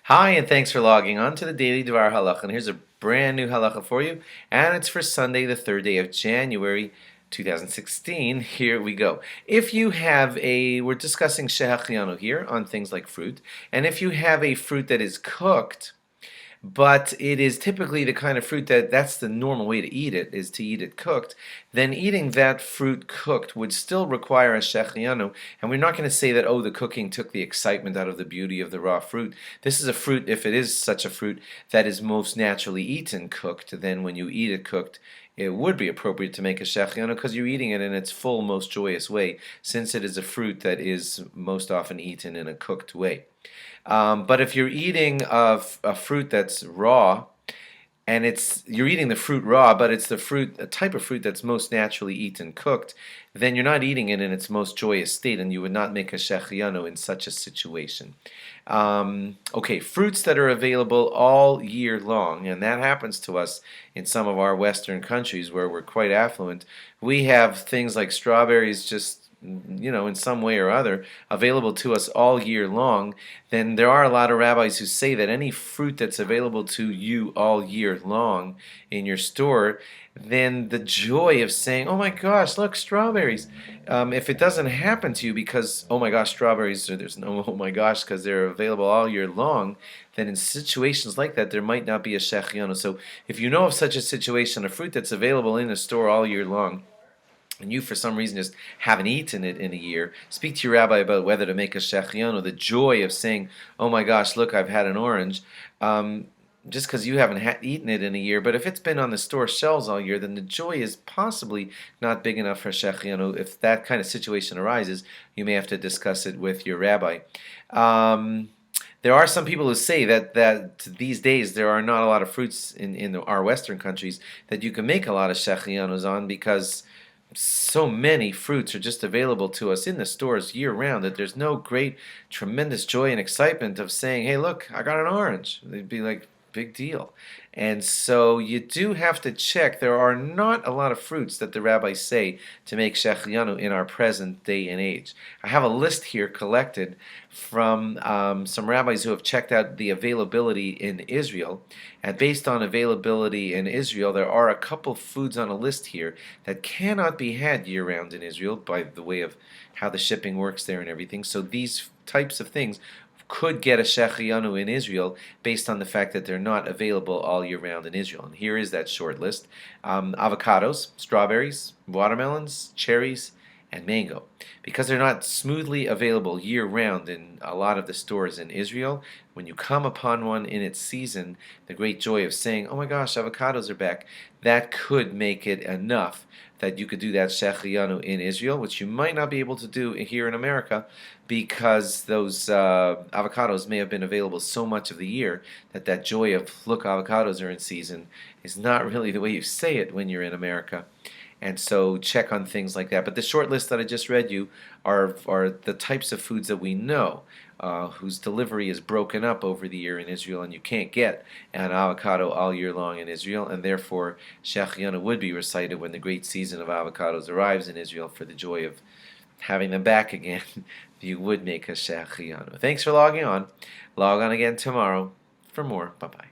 Hi, and thanks for logging on to the Daily DVAR Halacha. And here's a brand new halacha for you, and it's for Sunday, the 3rd day of January 2016. Here we go. If you have we're discussing Shehecheyanu here on things like fruit, and if you have a fruit that is cooked, but it is typically the kind of fruit that's the normal way to eat it, is to eat it cooked, then eating that fruit cooked would still require a shehecheyanu, and we're not going to say that, oh, the cooking took the excitement out of the beauty of the raw fruit. This is a fruit, if it is such a fruit, that is most naturally eaten cooked. Then when you eat it cooked, it would be appropriate to make a shehecheyanu because you're eating it in its full, most joyous way, since it is a fruit that is most often eaten in a cooked way. But if you're eating a fruit that's raw, and you're eating the fruit raw, but it's a type of fruit that's most naturally eaten cooked, then you're not eating it in its most joyous state, and you would not make a shehecheyanu in such a situation. Okay, fruits that are available all year long, and that happens to us in some of our Western countries where we're quite affluent. We have things like strawberries just in some way or other, available to us all year long. Then there are a lot of rabbis who say that any fruit that's available to you all year long in your store, then the joy of saying, oh my gosh, look, strawberries. If it doesn't happen to you because, oh my gosh, strawberries, or there's no oh my gosh, because they're available all year long, then in situations like that, there might not be a shehecheyanu. So if you know of such a situation, a fruit that's available in a store all year long, and you for some reason just haven't eaten it in a year, speak to your rabbi about whether to make a shehecheyanu. The joy of saying, oh my gosh, look, I've had an orange, just because you haven't eaten it in a year. But if it's been on the store shelves all year, then the joy is possibly not big enough for shehecheyanu. If that kind of situation arises, you may have to discuss it with your rabbi. There are some people who say that these days there are not a lot of fruits in our Western countries that you can make a lot of shecheyanus on, because so many fruits are just available to us in the stores year-round that there's no great, tremendous joy and excitement of saying, hey, look, I got an orange. They'd be like, big deal. And so you do have to check. There are not a lot of fruits that the rabbis say to make shehecheyanu in our present day and age. I have a list here collected from some rabbis who have checked out the availability in Israel. And based on availability in Israel, there are a couple foods on a list here that cannot be had year-round in Israel by the way of how the shipping works there and everything. So these types of things could get a shehecheyanu in Israel based on the fact that they're not available all year round in Israel. And here is that short list. Avocados, strawberries, watermelons, cherries, and mango. Because they're not smoothly available year round in a lot of the stores in Israel, when you come upon one in its season, the great joy of saying, oh my gosh, avocados are back, that could make it enough that you could do that shehecheyanu in Israel, which you might not be able to do here in America because those avocados may have been available so much of the year that joy of, look, avocados are in season, is not really the way you say it when you're in America. And so check on things like that. But the short list that I just read you are the types of foods that we know whose delivery is broken up over the year in Israel, and you can't get an avocado all year long in Israel, and therefore shehecheyanu would be recited when the great season of avocados arrives in Israel for the joy of having them back again. You would make a shehecheyanu. Thanks for logging on. Log on again tomorrow for more. Bye-bye.